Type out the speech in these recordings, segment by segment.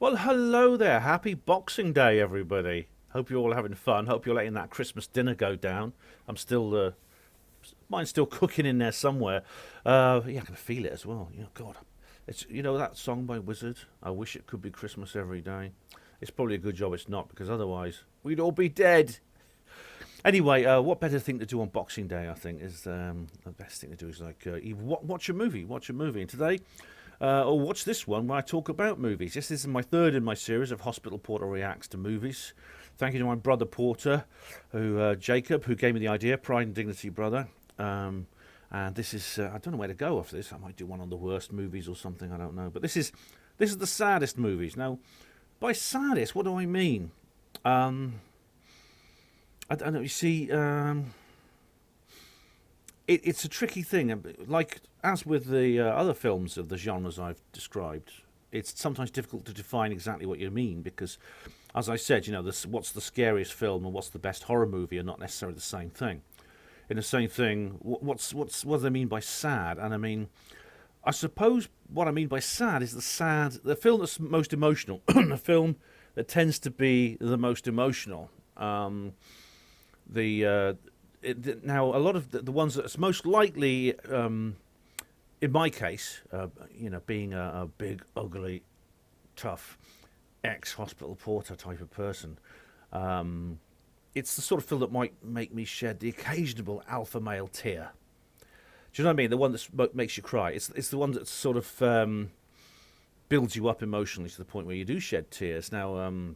Well, hello there. Happy Boxing Day, everybody. Hope you're all having fun. Hope you're letting that Christmas dinner go down. I'm still, mine's still cooking in there somewhere. Yeah, I can feel it as well. God, it's that song by Wizard. I wish it could be Christmas every day. It's probably a good job it's not because otherwise we'd all be dead. Anyway, what better thing to do on Boxing Day? I think is the best thing to do is like either watch a movie. Watch a movie, and today or watch this one where I talk about movies. This is my third in my series of Hospital Porter Reacts to Movies. Thank you to my brother Porter, Jacob, who gave me the idea, Pride and Dignity brother. And this is, I don't know where to go after this. I might do one on the worst movies or something, I don't know. But this is the saddest movies. Now, by saddest, what do I mean? I don't know, you see, it's a tricky thing. Like, as with the other films of the genres I've described, it's sometimes difficult to define exactly what you mean because, as I said, what's the scariest film and what's the best horror movie are not necessarily the same thing. In the same thing, what do they mean by sad? And I mean, I suppose what I mean by sad is the film that's most emotional, the film that tends to be the most emotional. Now, a lot of the ones that's most likely, in my case, being a big, ugly, tough ex-hospital porter type of person, it's the sort of film that might make me shed the occasional alpha male tear. Do you know what I mean? The one that makes you cry. It's the one that sort of builds you up emotionally to the point where you do shed tears. Now,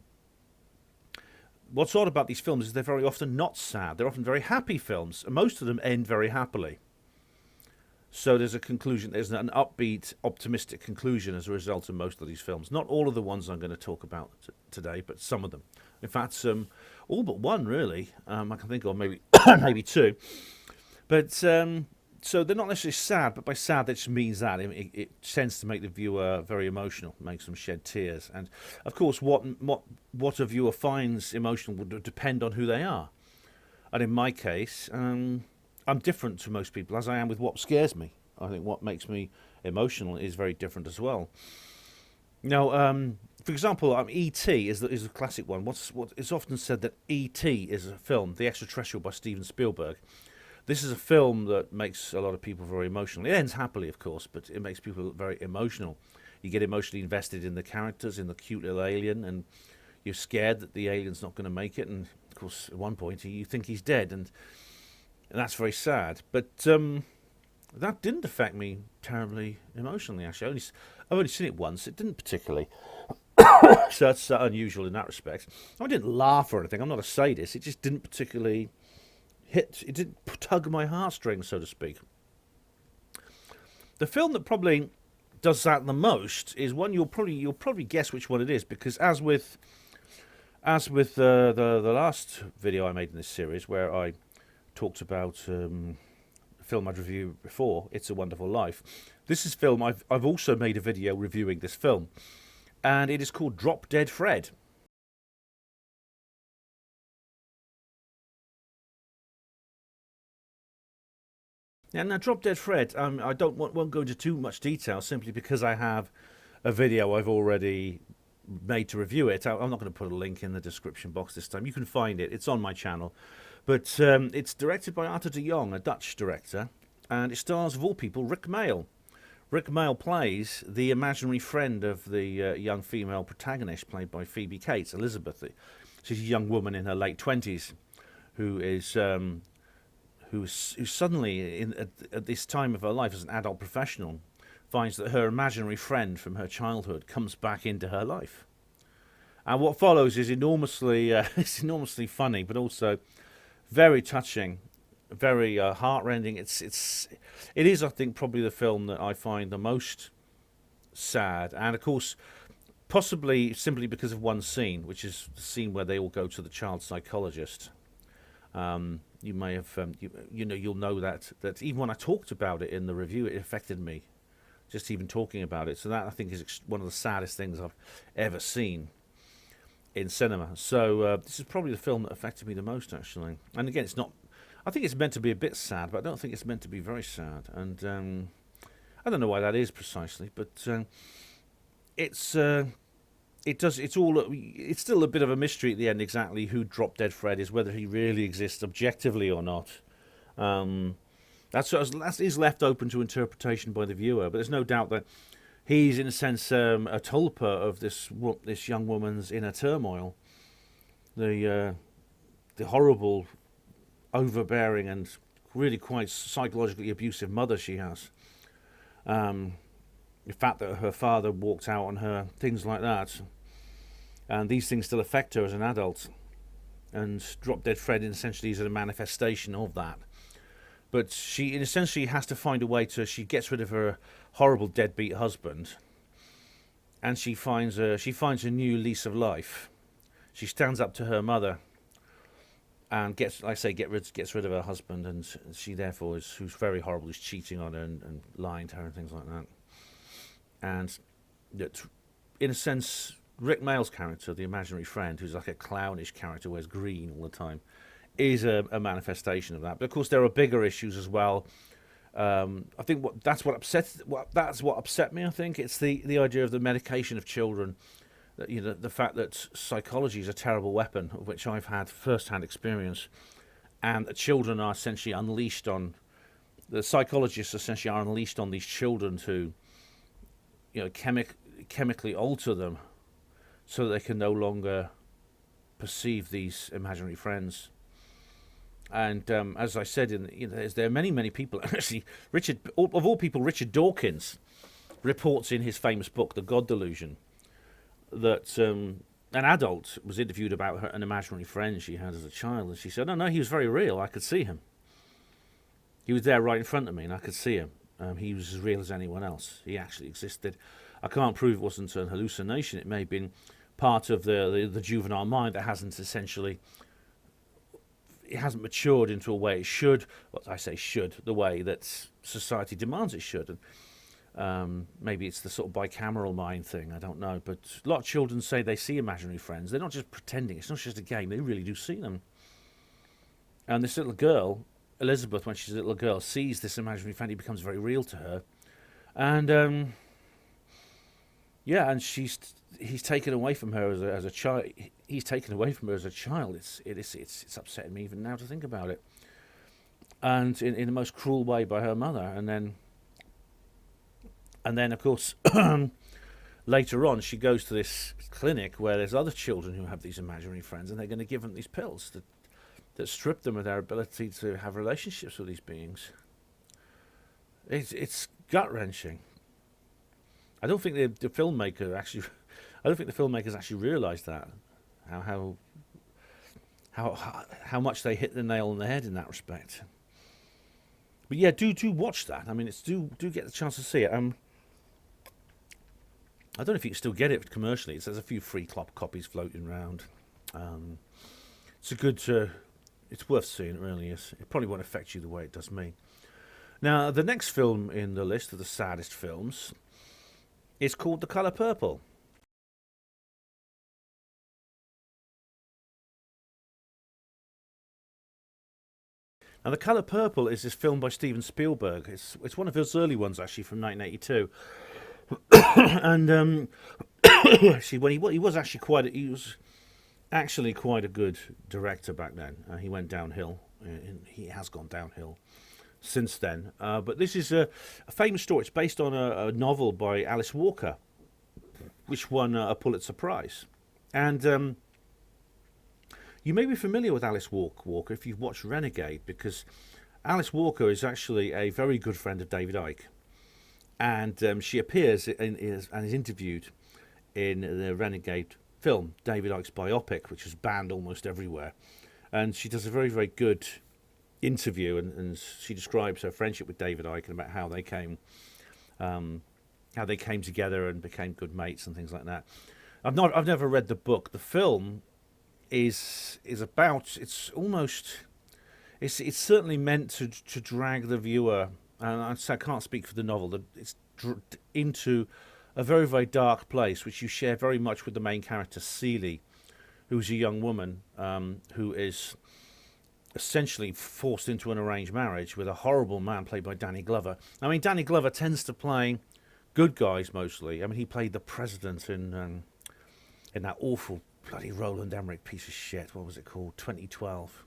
what's odd about these films is they're very often not sad. They're often very happy films, and most of them end very happily. So there's a conclusion. There's an upbeat, optimistic conclusion as a result of most of these films. Not all of the ones I'm going to talk about today, but some of them. In fact, all but one really. I can think of maybe maybe two. But so they're not necessarily sad, but by sad that just means that it tends to make the viewer very emotional, makes them shed tears. And of course, what a viewer finds emotional would depend on who they are. And in my case, I'm different to most people, as I am with what scares me. I think what makes me emotional is very different as well. Now, for example, E.T. is a classic one. It's often said that E.T. is a film, The Extraterrestrial by Steven Spielberg. This is a film that makes a lot of people very emotional. It ends happily, of course, but it makes people very emotional. You get emotionally invested in the characters, in the cute little alien, and you're scared that the alien's not going to make it. And, of course, at one point, you think he's dead, and that's very sad. But that didn't affect me terribly emotionally, actually. I've only seen it once. It didn't particularly. So that's unusual in that respect. I didn't laugh or anything. I'm not a sadist. It just didn't particularly it didn't tug my heartstrings, so to speak. The film that probably does that the most is one you'll probably guess which one it is, because as with the last video I made in this series where I talked about a film I'd reviewed before, It's a Wonderful Life, this is film I've also made a video reviewing this film, and it is called Drop Dead Fred. Now, Drop Dead Fred, I won't go into too much detail simply because I have a video I've already made to review it. I'm not going to put a link in the description box this time. You can find it. It's on my channel. But it's directed by Arthur de Jong, a Dutch director, and it stars, of all people, Rick Mayall. Rick Mayall plays the imaginary friend of the young female protagonist, played by Phoebe Cates, Elizabeth. She's a young woman in her late 20s who is who suddenly, at this time of her life as an adult professional, finds that her imaginary friend from her childhood comes back into her life. And what follows is enormously, it's enormously funny, but also very touching, very heartrending. It is, I think, probably the film that I find the most sad, and of course, possibly simply because of one scene, which is the scene where they all go to the child psychologist. You may have, you'll know that even when I talked about it in the review, it affected me, just even talking about it. So that, I think, is one of the saddest things I've ever seen in cinema. So this is probably the film that affected me the most, actually. And again, it's not. I think it's meant to be a bit sad, but I don't think it's meant to be very sad. And I don't know why that is precisely, but it's it does. It's all. It's still a bit of a mystery at the end exactly who Drop Dead Fred is, whether he really exists objectively or not. Um, that is left open to interpretation by the viewer, but there's no doubt that he's, in a sense, a tulpa of this young woman's inner turmoil. The horrible, overbearing, and really quite psychologically abusive mother she has. The fact that her father walked out on her, things like that, and these things still affect her as an adult. And Drop Dead Fred essentially is a manifestation of that. But she essentially has to find a way to. She gets rid of her horrible deadbeat husband, and she finds a new lease of life. She stands up to her mother, and gets rid of her husband, and she therefore who's very horrible, is cheating on her and lying to her and things like that. And that, in a sense, Rick Mayall's character, the imaginary friend, who's like a clownish character, wears green all the time, is a manifestation of that. But of course, there are bigger issues as well. I think that's what upset me. I think it's the idea of the medication of children. The fact that psychology is a terrible weapon, of which I've had first-hand experience, and that children are essentially unleashed on. The psychologists essentially are unleashed on these children to, chemically alter them, so that they can no longer perceive these imaginary friends. And as I said, there are many people. Actually, of all people, Richard Dawkins reports in his famous book, The God Delusion, that an adult was interviewed about an imaginary friend she had as a child, and she said, no, he was very real. I could see him. He was there right in front of me, and I could see him. He was as real as anyone else. He actually existed. I can't prove it wasn't an hallucination. It may have been part of the juvenile mind that hasn't matured into a way it should. What I say should, the way that society demands it should. And maybe it's the sort of bicameral mind thing, I don't know. But a lot of children say they see imaginary friends. They're not just pretending. It's not just a game. They really do see them. And this little girl, Elizabeth, when she's a little girl, sees this imaginary friend. He becomes very real to her. And, and he's taken away from her as a child. He's taken away from her as a child. It's upsetting me even now to think about it. And in the most cruel way by her mother. And then, of course, later on, she goes to this clinic where there's other children who have these imaginary friends, and they're going to give them these pills that strip them of their ability to have relationships with these beings. It's gut-wrenching. I don't think the filmmakers actually realised that, how much they hit the nail on the head in that respect. But yeah, do watch that. I mean, do get the chance to see it. I don't know if you can still get it commercially. There's a few free copies floating around. It's worth seeing. It really is. It probably won't affect you the way it does me. Now, the next film in the list of the saddest films is called The Colour Purple. Now, The Colour Purple is this film by Steven Spielberg. It's one of his early ones, actually, from 1982. And actually, he was actually quite a good director back then. He went downhill. He has gone downhill since then. But this is a famous story. It's based on a novel by Alice Walker, which won a Pulitzer Prize. And you may be familiar with Alice Walker if you've watched Renegade, because Alice Walker is actually a very good friend of David Icke. And she appears and is interviewed in the Renegade film, David Icke's biopic, which was banned almost everywhere. And she does a very, very good interview, and she describes her friendship with David Icke and about how they came together and became good mates and things like that. I've never read the book. The film is about, it's certainly meant to drag the viewer, and I can't speak for the novel, it's into a very, very dark place, which you share very much with the main character, Celie, who's a young woman who is essentially forced into an arranged marriage with a horrible man played by Danny Glover. I mean, Danny Glover tends to play good guys mostly. I mean, he played the president in in that awful bloody Roland Emmerich piece of shit. What was it called? 2012.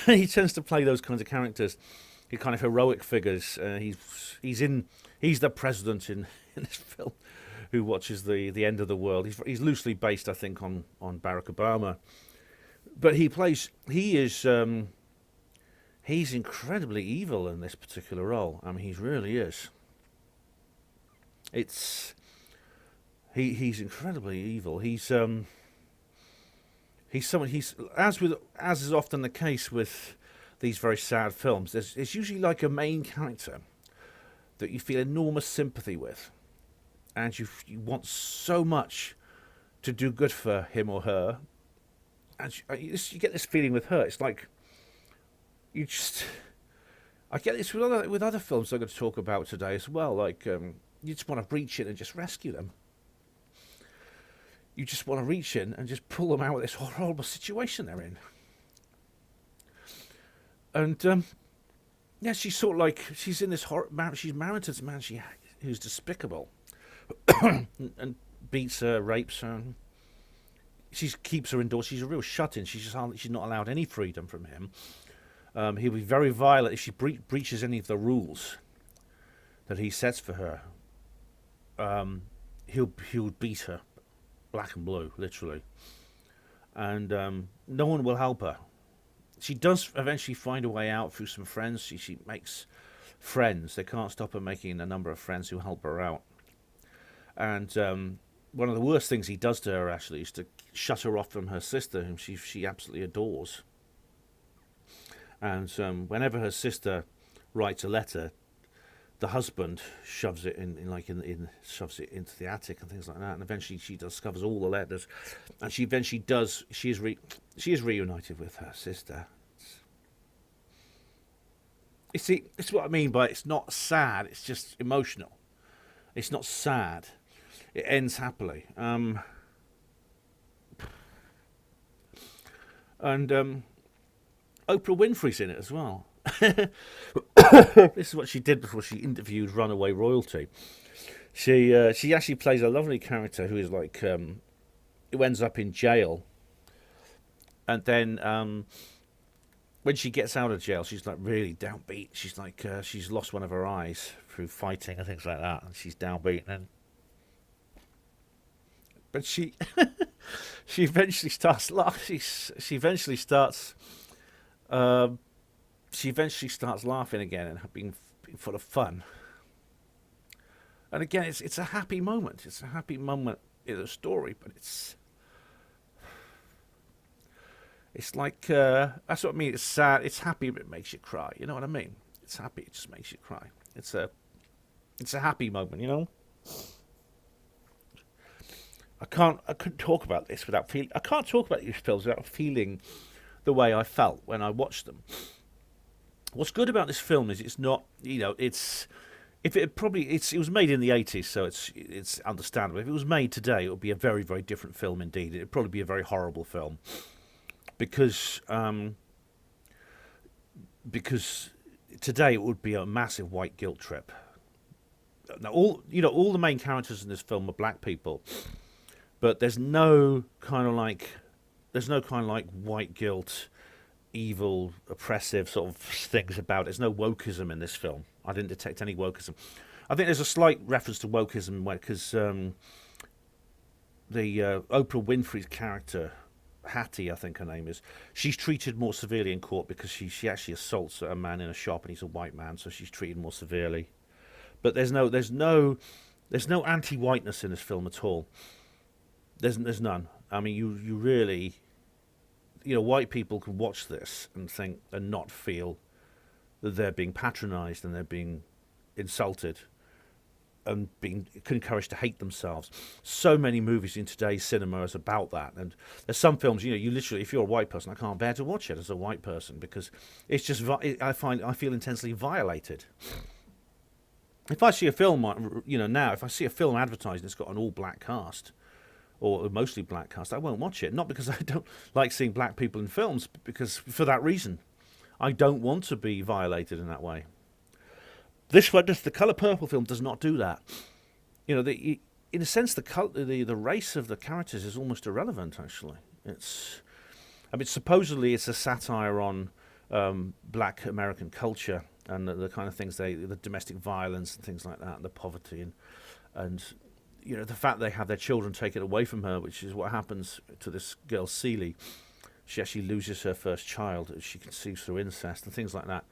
He tends to play those kinds of characters. He kind of heroic figures. He's the president in this film who watches the end of the world. He's loosely based, I think, on Barack Obama, but he's incredibly evil in this particular role. I mean, he really is. He's incredibly evil. He's someone. He's as is often the case with these very sad films. There's usually like a main character that you feel enormous sympathy with, and you want so much to do good for him or her, and you get this feeling with her. It's like I get this with other films I'm going to talk about today as well. Like you just want to reach in and just rescue them. You just want to reach in and just pull them out of this horrible situation they're in. And yeah, she's sort of like she's in this she's married to this man who's despicable, and beats her, rapes her. She keeps her indoors. She's a real shut-in. She's not allowed any freedom from him. He'll be very violent if she breaches any of the rules that he sets for her. He'll beat her, black and blue, literally, and no one will help her. She does eventually find a way out through some friends. She makes friends. They can't stop her making a number of friends who help her out. And one of the worst things he does to her, actually, is to shut her off from her sister, whom she absolutely adores. And whenever her sister writes a letter, the husband shoves it shoves it into the attic and things like that. And eventually she discovers all the letters, and she eventually does. She is reunited with her sister. You see, it's what I mean by it's not sad. It's just emotional. It's not sad. It ends happily. And Oprah Winfrey's in it as well. This is what she did before she interviewed runaway royalty. She actually plays a lovely character who is like who ends up in jail, and then when she gets out of jail, she's like really downbeat. She's like she's lost one of her eyes through fighting and things like that, and she's downbeat. But she eventually starts laughing. She eventually starts laughing again and being full of fun. And again, it's a happy moment. It's a happy moment in the story, but it's like that's what I mean. It's sad. It's happy, but it makes you cry. You know what I mean? It's happy. It just makes you cry. It's a happy moment. You know. I couldn't talk about this without feeling. I can't talk about these films without feeling the way I felt when I watched them. What's good about this film is it's not, it was made in the 80s, so it's understandable. If it was made today, it would be a very, very different film indeed. It would probably be a very horrible film because today it would be a massive white guilt trip. Now, all the main characters in this film are black people, but there's no kind of like white guilt, evil, oppressive sort of things about it. There's no wokeism in this film. I didn't detect any wokeism. I think there's a slight reference to wokeism because the Oprah Winfrey's character, Hattie, I think her name is, she's treated more severely in court because she actually assaults a man in a shop and he's a white man, so she's treated more severely. But there's no anti-whiteness in this film at all. There's none. I mean, you really, white people can watch this and think and not feel that they're being patronised and they're being insulted and being encouraged to hate themselves. So many movies in today's cinema is about that. And there's some films, you literally, if you're a white person, I can't bear to watch it as a white person because it's just, I feel intensely violated. If I see a film, now, if I see a film advertised and it's got an all-black cast, or mostly black cast, I won't watch it. Not because I don't like seeing black people in films, but because for that reason. I don't want to be violated in that way. The Colour Purple film does not do that. It in a sense, the race of the characters is almost irrelevant. Actually, I mean, supposedly it's a satire on Black American culture and the kind of things the domestic violence and things like that, and the poverty and you know the fact they have their children taken away from her, which is what happens to this girl Celie. She actually loses her first child as she conceives through incest and things like that.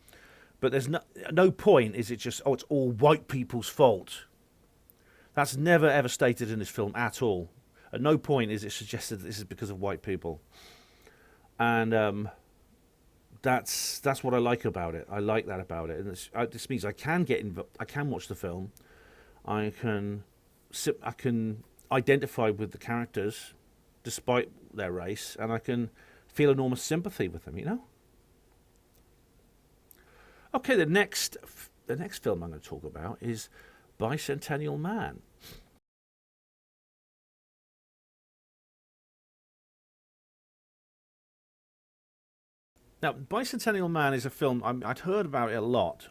But there's no point is it just, oh, it's all white people's fault. That's never ever stated in this film at all. At no point is it suggested that this is because of white people. And that's what I like about it. I like that about it. And this means I can I can watch the film. I can identify with the characters despite their race, and I can feel enormous sympathy with them, you know? Okay, the next film I'm going to talk about is Bicentennial Man. Now, Bicentennial Man is a film, I'd heard about it a lot.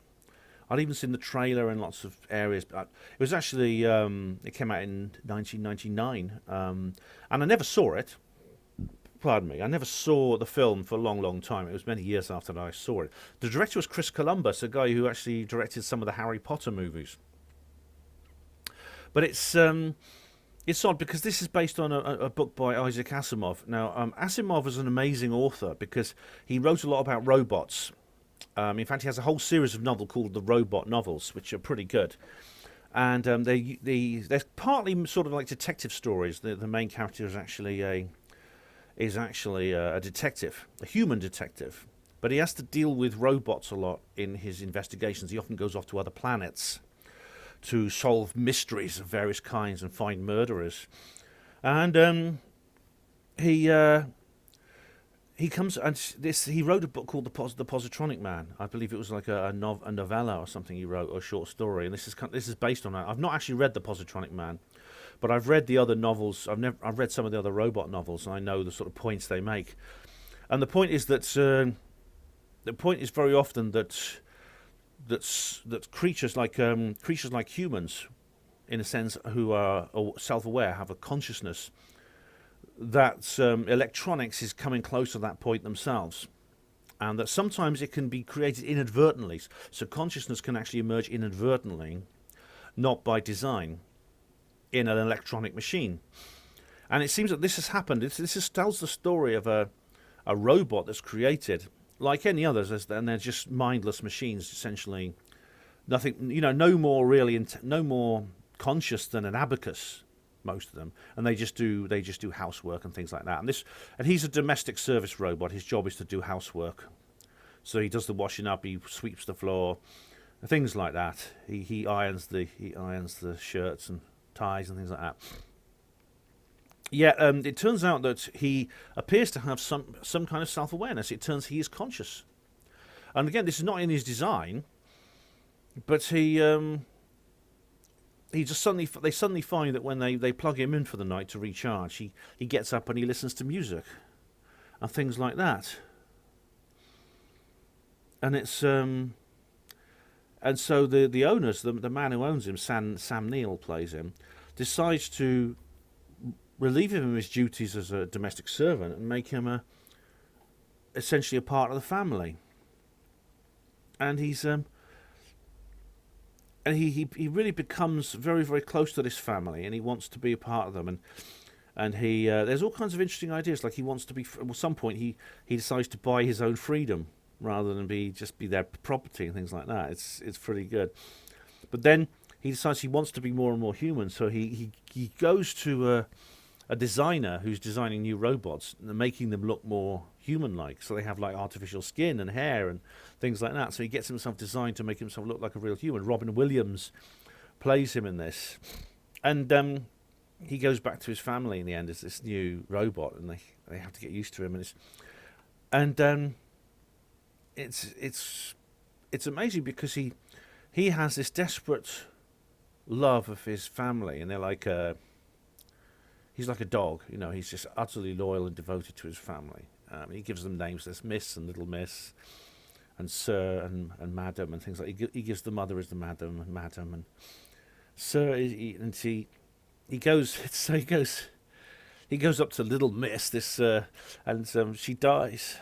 I'd even seen the trailer in lots of areas, but it was actually, it came out in 1999, and I never saw it. Pardon me, I never saw the film for a long, long time. It was many years after I saw it. The director was Chris Columbus, a guy who actually directed some of the Harry Potter movies. But it's odd because this is based on a book by Isaac Asimov. Now, Asimov is an amazing author because he wrote a lot about robots. In fact, he has a whole series of novels called the Robot novels, which are pretty good. And they're partly sort of like detective stories. The main character is actually a detective, a human detective. But he has to deal with robots a lot in his investigations. He often goes off to other planets to solve mysteries of various kinds and find murderers. And he comes and he wrote a book called the Positronic Man. I believe it was like a novella or something he wrote, or a short story. And this is based on that. I've not actually read the Positronic Man, but I've read the other novels. I've read some of the other robot novels, and I know the sort of points they make. And the point is that very often that creatures like humans, in a sense, who are self-aware, have a consciousness, that electronics is coming close to that point themselves, and that sometimes it can be created inadvertently. So consciousness can actually emerge inadvertently, not by design, in an electronic machine. And it seems that this has happened. This tells the story of a robot that's created like any others, and they're just mindless machines, essentially. Nothing, no more conscious than an abacus, most of them, and they just do housework and things like that. And he's a domestic service robot. His job is to do housework. So he does the washing up, he sweeps the floor, things like that. He irons the shirts and ties and things like that. Yeah, it turns out that he appears to have some kind of self-awareness. It turns he is conscious, and again, this is not in his design, but they suddenly find that when they plug him in for the night to recharge, he gets up and he listens to music, and things like that. And it's and so the owners, the man who owns him, Sam Neill plays him, decides to relieve him of his duties as a domestic servant and make him essentially a part of the family. And he really becomes very, very close to this family, and he wants to be a part of them. And he there's all kinds of interesting ideas. Like he wants to be. At some point, he decides to buy his own freedom rather than be their property and things like that. It's pretty good. But then he decides he wants to be more and more human. So he goes to a designer who's designing new robots and making them look more human-like. So they have like artificial skin and hair and things like that. So he gets himself designed to make himself look like a real human. Robin Williams plays him in this, and he goes back to his family in the end as this new robot, and they have to get used to him. And it's amazing because he has this desperate love of his family, and they're like he's like a dog, he's just utterly loyal and devoted to his family. He gives them names. There's Miss and Little Miss and Sir and Madam and things like that. He gives the mother as the Madam and Sir, and he he goes. So he goes up to Little Miss. And she dies.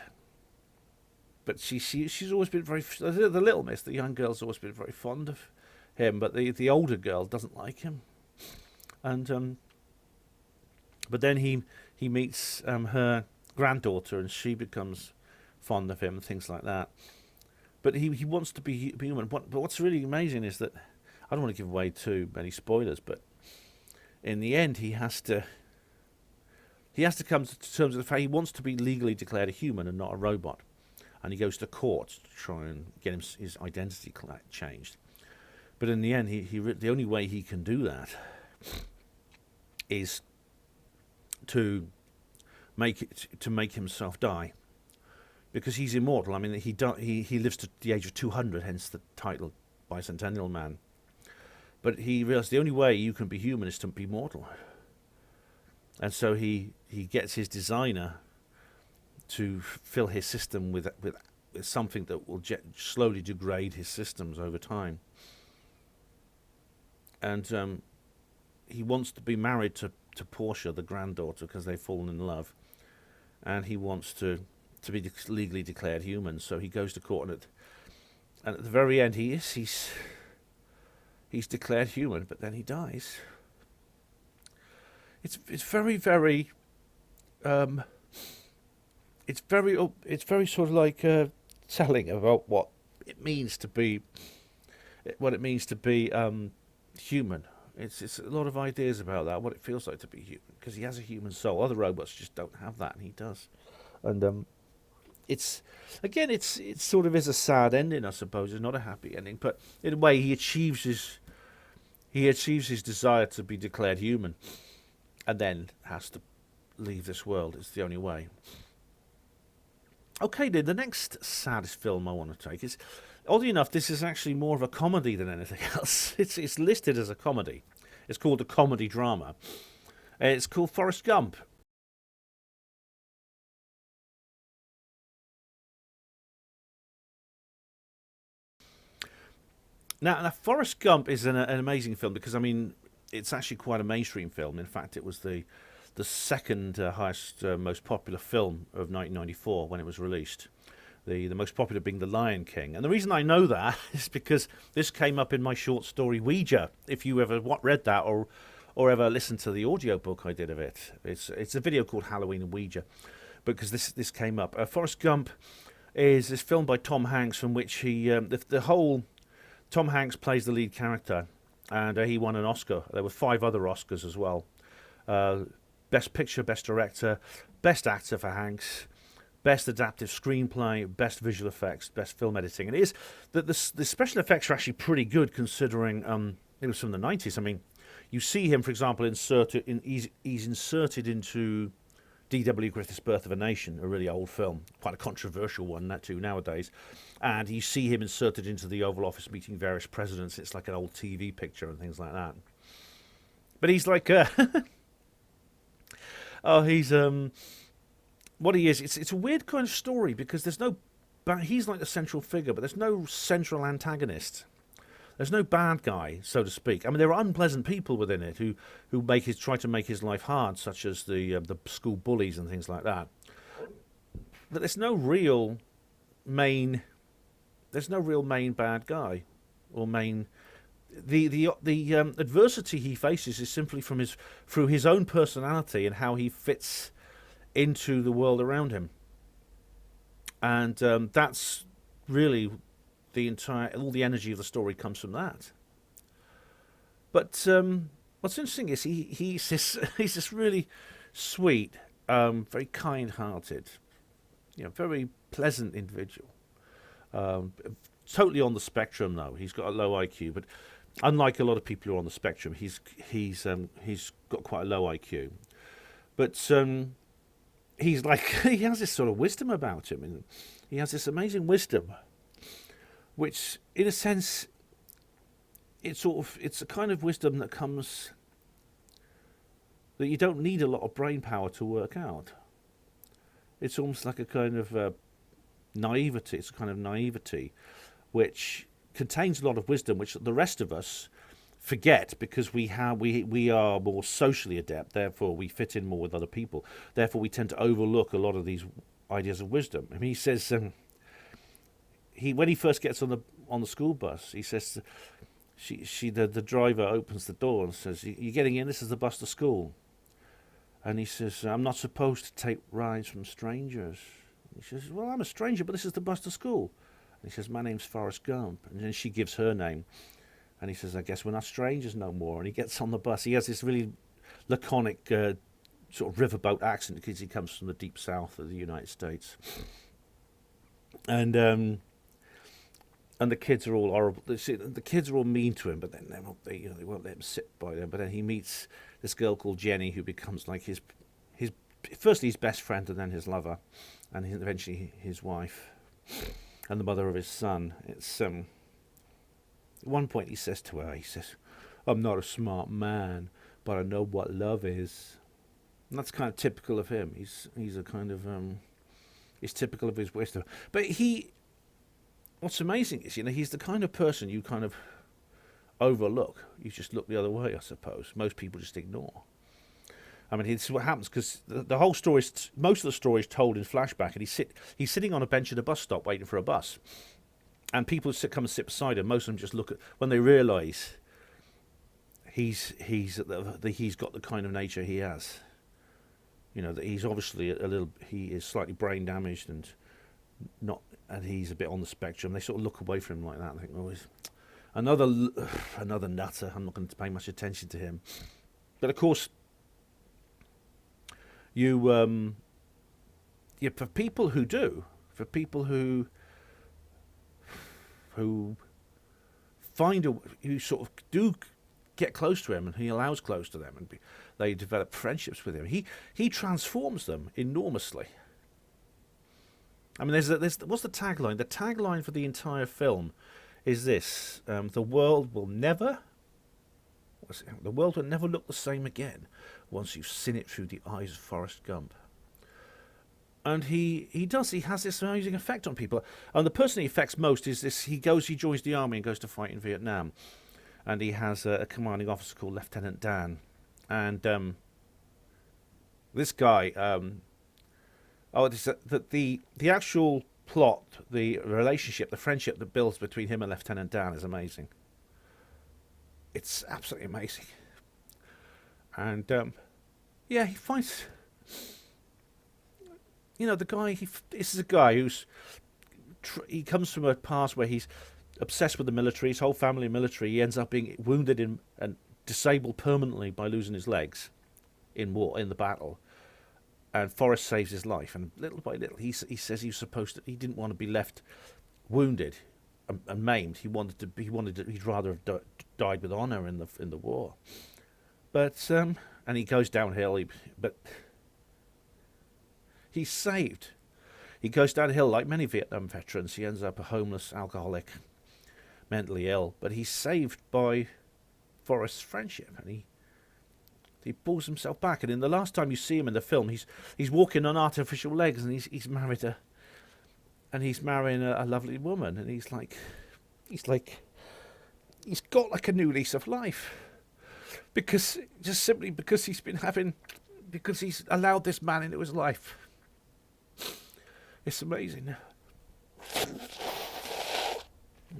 But she's always been very, the Little Miss, the young girl's always been very fond of him, but the older girl doesn't like him. And but then he meets her granddaughter, and she becomes fond of him and things like that. But he wants to be human. But what's really amazing is that, I don't want to give away too many spoilers, but in the end he has to come to terms with the fact he wants to be legally declared a human and not a robot. And he goes to court to try and get his identity changed. But in the end, the only way he can do that is to make himself die, because he's immortal. I mean, he lives to the age of 200, hence the title Bicentennial Man. But he realized the only way you can be human is to be mortal. And so he gets his designer to fill his system with something that will slowly degrade his systems over time. And he wants to be married to Portia, the granddaughter, because they've fallen in love. And he wants to be legally declared human. So he goes to court, and at the very end, he's declared human, but then he dies. It's very, very it's very sort of like telling about what it means to be human. It's a lot of ideas about that, what it feels like to be human, because he has a human soul. Other robots just don't have that, and he does. And it's sort of is a sad ending, I suppose. It's not a happy ending, but in a way he achieves his desire to be declared human, and then has to leave this world. It's the only way. Okay, then the next saddest film I want to take is, oddly enough, this is actually more of a comedy than anything else. It's listed as a comedy. It's called a comedy drama. It's called Forrest Gump. Now, Forrest Gump is an amazing film, because, I mean, it's actually quite a mainstream film. In fact, it was the second highest, most popular film of 1994 when it was released. The most popular being The Lion King. And the reason I know that is because this came up in my short story Ouija. If you ever read that or ever listened to the audiobook I did of it, it's a video called Halloween and Ouija, because this came up. Forrest Gump is this film by Tom Hanks, from which Tom Hanks plays the lead character, and he won an Oscar. There were 5 other Oscars as well. Best Picture, Best Director, Best Actor for Hanks, Best Adaptive Screenplay, Best Visual Effects, Best Film Editing. And it is that the special effects are actually pretty good, considering it was from the 90s. I mean, you see him, for example, he's inserted into D.W. Griffith's Birth of a Nation, a really old film, quite a controversial one, that too, nowadays. And you see him inserted into the Oval Office meeting various presidents. It's like an old TV picture and things like that. But he's like he's what he is. It's a weird kind of story, because there's no. He's like the central figure, but there's no central antagonist. There's no bad guy, so to speak. I mean, there are unpleasant people within it who try to make his life hard, such as the school bullies and things like that. But there's no real main. There's no real main bad guy, or main. The adversity he faces is simply through his own personality and how he fits into the world around him, and that's really all the energy of the story comes from that. But what's interesting is he's this really sweet, very kind-hearted, very pleasant individual. Totally on the spectrum, though. He's got a low IQ, but unlike a lot of people who are on the spectrum, he's got quite a low IQ. But he's like he has this sort of wisdom about him, and he has this amazing wisdom, which, in a sense, it's a kind of wisdom that comes that you don't need a lot of brain power to work out. It's almost like a kind of naivety. It's a kind of naivety which contains a lot of wisdom, which the rest of us forget, because we are more socially adept, therefore we fit in more with other people, therefore we tend to overlook a lot of these ideas of wisdom. I mean, he says, when he first gets on the school bus, he says, the driver opens the door and says, "You're getting in, this is the bus to school." And he says, "I'm not supposed to take rides from strangers." He says, "Well, I'm a stranger, but this is the bus to school." And he says, "My name's Forrest Gump." And then she gives her name. And he says, "I guess we're not strangers no more." And he gets on the bus. He has this really laconic sort of riverboat accent because he comes from the deep south of the United States. And the kids are all horrible. The kids are all mean to him, but then they won't let him sit by them. But then he meets this girl called Jenny, who becomes like his firstly his best friend, and then his lover, and eventually his wife, and the mother of his son. It's at one point he says to her, "I'm not a smart man, but I know what love is." And that's kind of typical of him. He's a kind of it's typical of his wisdom. But what's amazing is, he's the kind of person you kind of overlook. You just look the other way, I suppose. Most people just ignore. I mean, this is what happens, because the whole story, most of the story is told in flashback, and he's sitting on a bench at a bus stop waiting for a bus, and people come and sit beside him. Most of them just look at, when they realise he's got the kind of nature he has. That he's obviously he is slightly brain damaged and he's a bit on the spectrum. They sort of look away from him like that and think, "Oh, he's another nutter. I'm not going to pay much attention to him." But of course, for people who do, for people who who sort of do get close to him, and he allows close to them, and they develop friendships with him, he transforms them enormously. I mean, what's the tagline? The tagline for the entire film is this: the world will never look the same again once you've seen it through the eyes of Forrest Gump. And he has this amazing effect on people. And the person he affects most is this: he joins the army and goes to fight in Vietnam. And he has a commanding officer called Lieutenant Dan. And this guy, the actual plot, the relationship, the friendship that builds between him and Lieutenant Dan is amazing. It's absolutely amazing. And he finds, the guy. This is a guy he comes from a past where he's obsessed with the military. His whole family military. He ends up being wounded and disabled permanently by losing his legs in the battle. And Forrest saves his life, and little by little, he says he didn't want to be left wounded and maimed. He'd rather have died with honor in the war. But and he goes downhill. But he's saved. He goes downhill like many Vietnam veterans. He ends up a homeless alcoholic, mentally ill. But he's saved by Forrest's friendship, and he pulls himself back. And in the last time you see him in the film, he's walking on artificial legs, and he's marrying a lovely woman, and he's got like a new lease of life, because he's allowed this man into his life. It's amazing.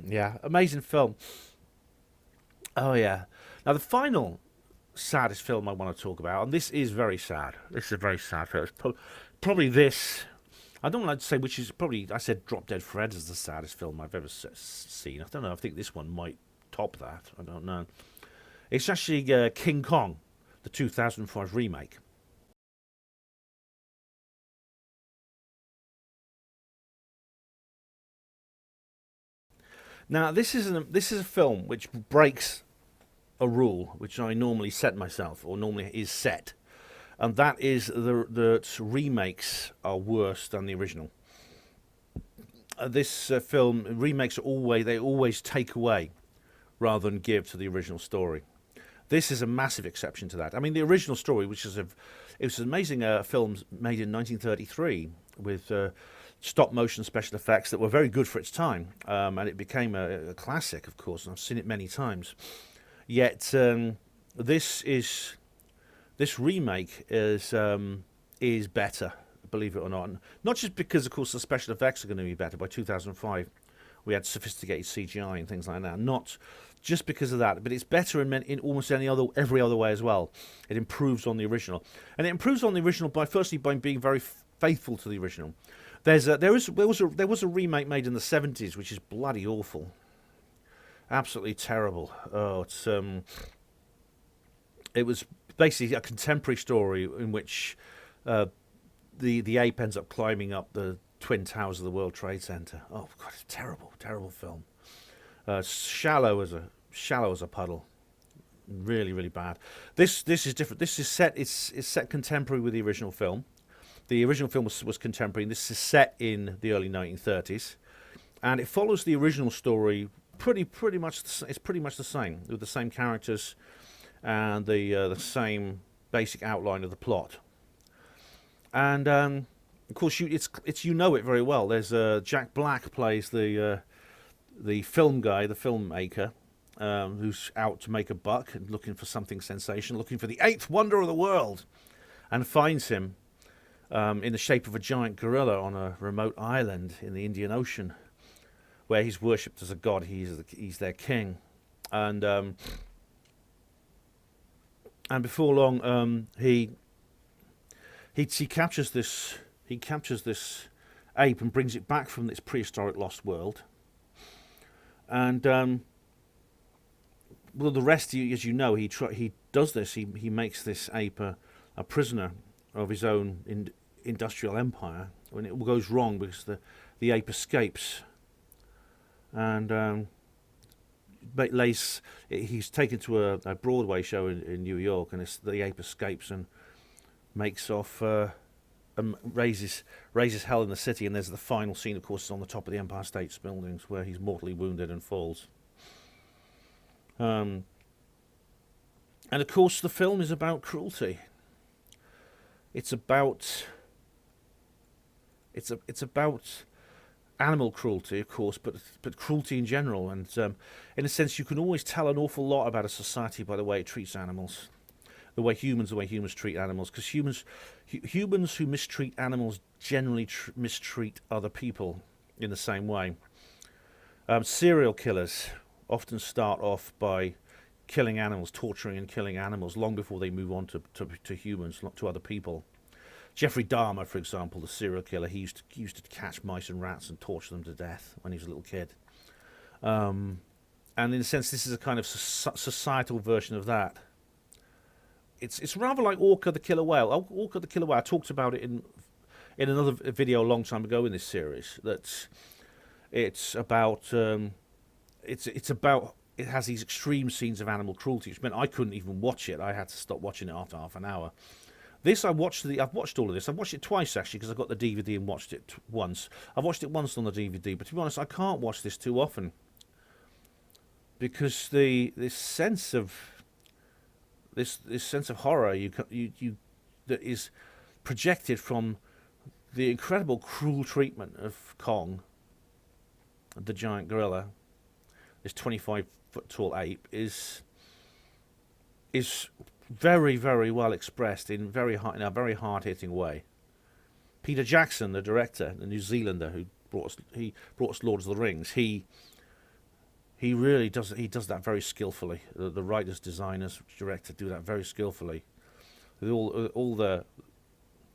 Yeah, amazing film. Oh yeah. Now the final saddest film I want to talk about, and this is very sad. This is a very sad film. It's probably this. I don't want to say which is probably. I said Drop Dead Fred is the saddest film I've ever seen. I don't know. I think this one might top that. I don't know. It's actually King Kong, the 2005 remake. Now this is a film which breaks a rule which I normally set myself, or normally is set, and that is the remakes are worse than the original. This film, remakes are always take away rather than give to the original story. This is a massive exception to that. I mean, the original story, which is it was an amazing film made in 1933 with stop motion special effects that were very good for its time, and it became a classic, of course, and I've seen it many times. Yet this remake is better, believe it or not. Not just because, of course, the special effects are going to be better. By 2005, we had sophisticated CGI and things like that. Not just because of that, but it's better in almost every other way as well. It improves on the original, and it improves on the original by being very faithful to the original. There was a remake made in the 70s, which is bloody awful, absolutely terrible. Oh, it was basically a contemporary story in which the ape ends up climbing up the Twin Towers of the World Trade Center. Oh God, it's a terrible, terrible film. Shallow as a puddle. Really, really bad. This is different. This is set. It's set contemporary with the original film. The original film was contemporary, and this is set in the early 1930s, and it follows the original story pretty much. It's pretty much the same, with the same characters and the same basic outline of the plot. And of course, it's you know it very well. There's Jack Black plays the film guy, the filmmaker, who's out to make a buck and looking for something sensational, looking for the eighth wonder of the world, and finds him in the shape of a giant gorilla on a remote island in the Indian Ocean, where he's worshipped as a god. He's their king, and before long, he captures this ape and brings it back from this prehistoric lost world. And well, the rest, as you know, he does this. He makes this ape a prisoner of his own industrial empire when it all goes wrong, because the ape escapes, and he's taken to a Broadway show in New York, and the ape escapes and makes off and raises hell in the city. And there's the final scene, of course, on the top of the Empire State Buildings, where he's mortally wounded and falls. And of course, the film is about cruelty. It's about animal cruelty, of course, but cruelty in general. And in a sense, you can always tell an awful lot about a society by the way it treats animals, the way humans treat animals. Because humans who mistreat animals generally mistreat other people in the same way. Serial killers often start off by killing animals, torturing and killing animals, long before they move on to humans, to other people. Jeffrey Dahmer, for example, the serial killer, he used to catch mice and rats and torture them to death when he was a little kid. And in a sense, this is a kind of societal version of that. It's rather like Orca the Killer Whale. Orca the Killer Whale, I talked about it in another video a long time ago in this series. That it's about it has these extreme scenes of animal cruelty, which meant I couldn't even watch it. I had to stop watching it after half an hour. This I've watched all of this. I've watched it twice actually, because I got the DVD and watched it once. I've watched it once on the DVD, but to be honest, I can't watch this too often, because this sense of horror that is projected from the incredible cruel treatment of Kong, the giant gorilla, this 25-foot tall ape, is very, very well expressed in a very hard-hitting way. Peter Jackson, the director, the New Zealander who brought us Lord of the Rings, he really does that very skillfully. The writers, designers, director do that very skillfully. With all the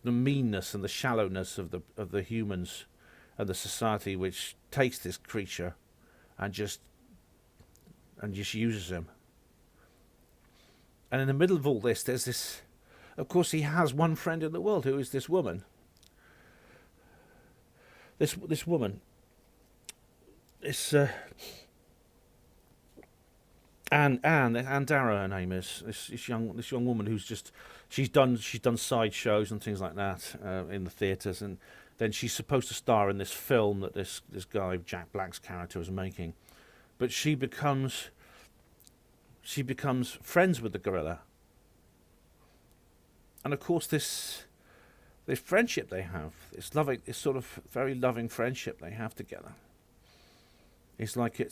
meanness and the shallowness of the humans and the society which takes this creature and just uses him. And in the middle of all this, there's this. Of course, he has one friend in the world, who is this woman. This woman. Anne Darrow, her name is. This young woman who's she's done side shows and things like that in the theatres, and then she's supposed to star in this film that this guy Jack Black's character is making, but she becomes friends with the gorilla, and of course this friendship they have, this sort of very loving friendship they have together, it's like a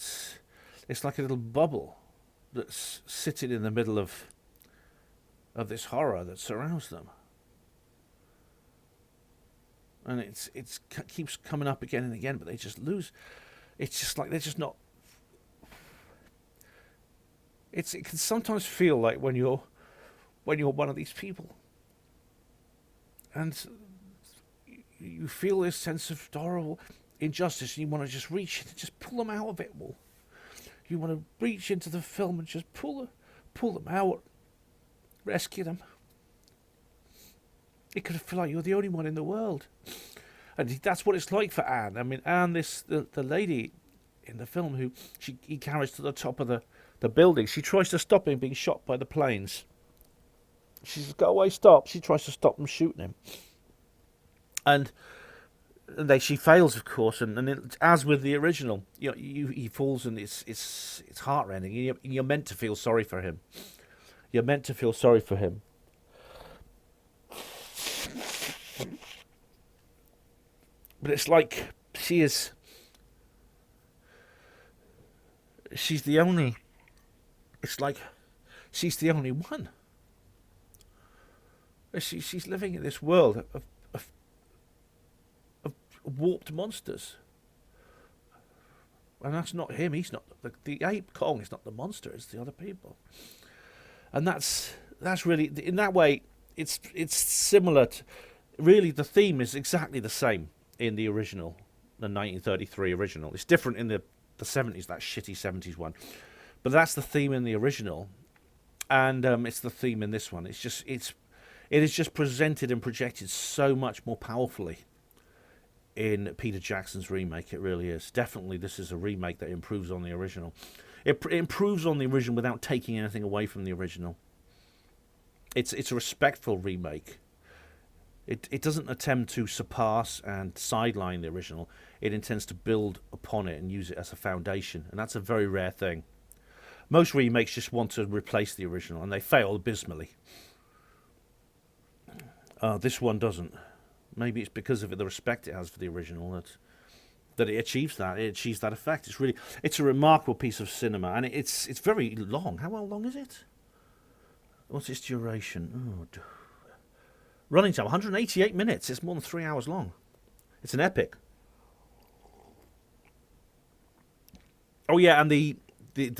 little bubble that's sitting in the middle of this horror that surrounds them. And it keeps coming up again and again, but they just lose. It's just like they're just not. It can sometimes feel like when you're one of these people, and you feel this sense of horrible injustice, and you want to just reach in and just pull them out of it all. You want to reach into the film and just pull them out, rescue them. It could feel like you're the only one in the world. And that's what it's like for Anne. I mean, Anne, the lady in the film who he carries to the top of the building. She tries to stop him being shot by the planes. She says, "Go away, stop." She tries to stop them shooting him. And she fails, of course. And as with the original, he falls, and it's heartrending. You're meant to feel sorry for him. You're meant to feel sorry for him. But it's like she's the only. It's like she's the only one. She's living in this world of warped monsters, and that's not him. He's not the ape Kong. Is not the monster. It's the other people, and that's really, in that way. It's similar to, really, the theme is exactly the same in the original, the 1933 original. It's different in the 70s, that shitty 70s one, but that's the theme in the original, and it's the theme in this one. It is just presented and projected so much more powerfully in Peter Jackson's remake. It really is. Definitely, this is a remake that improves on the original. It improves on the original without taking anything away from the original. It's a respectful remake. It doesn't attempt to surpass and sideline the original. It intends to build upon it and use it as a foundation, and that's a very rare thing. Most remakes just want to replace the original, and they fail abysmally. This one doesn't. Maybe it's because of the respect it has for the original that it achieves that. It achieves that effect. It's a remarkable piece of cinema, and it's very long. How long is it? What's its duration? Oh, running time, 188 minutes. It's more than 3 hours long. It's an epic. Oh yeah, and the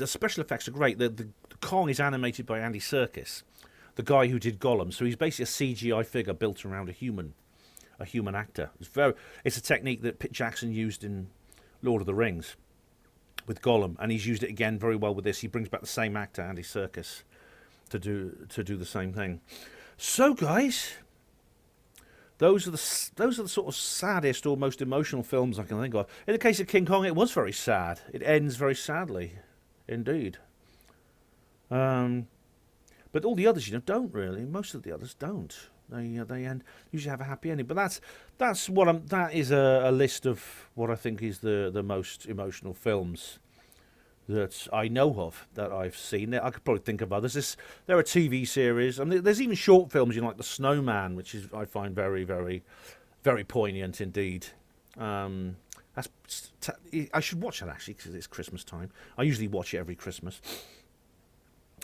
special effects are great. The Kong is animated by Andy Serkis, the guy who did Gollum. So he's basically a CGI figure built around a human actor. It's a technique that Jackson used in Lord of the Rings with Gollum, and he's used it again very well with this. He brings back the same actor, Andy Serkis, to do the same thing. So guys, those are the sort of saddest or most emotional films I can think of. In the case of King Kong, it was very sad. It ends very sadly, indeed. But all the others, don't really. Most of the others don't. They end usually have a happy ending. But that is a list of what I think is the most emotional films that I know of, that I've seen. I could probably think of others. There are TV series, and there's even short films, like The Snowman, which I find very, very, very poignant indeed. I should watch that actually, because it's Christmas time. I usually watch it every Christmas.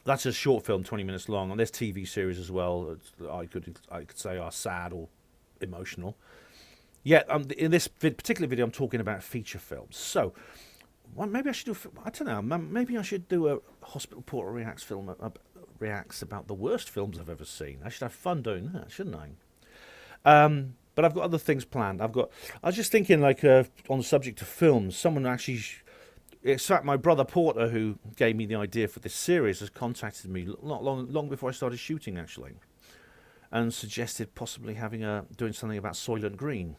That's a short film, 20 minutes long, and there's TV series as well that I could say are sad or emotional. Yet in this particular video, I'm talking about feature films. So. Well, maybe I should do. I don't know. Maybe I should do a Hospital Porter reacts film. Reacts about the worst films I've ever seen. I should have fun doing that, shouldn't I? But I've got other things planned. I was just thinking, on the subject of films. Someone actually, in fact, my brother Porter, who gave me the idea for this series, has contacted me not long before I started shooting, actually, and suggested possibly doing something about Soylent Green,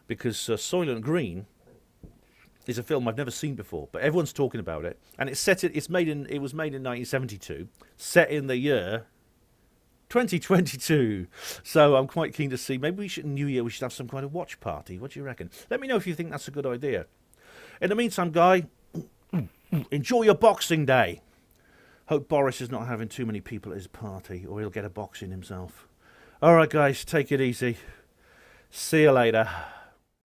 because Soylent Green is a film I've never seen before, but everyone's talking about it, and it was made in 1972, set in the year 2022. So I'm quite keen to see. Maybe New Year we should have some kind of watch party. What do you reckon? Let me know if you think that's a good idea. In the meantime, Guy, enjoy your Boxing Day. Hope Boris is not having too many people at his party, or he'll get a box in himself. All right, guys, take it easy. See you later.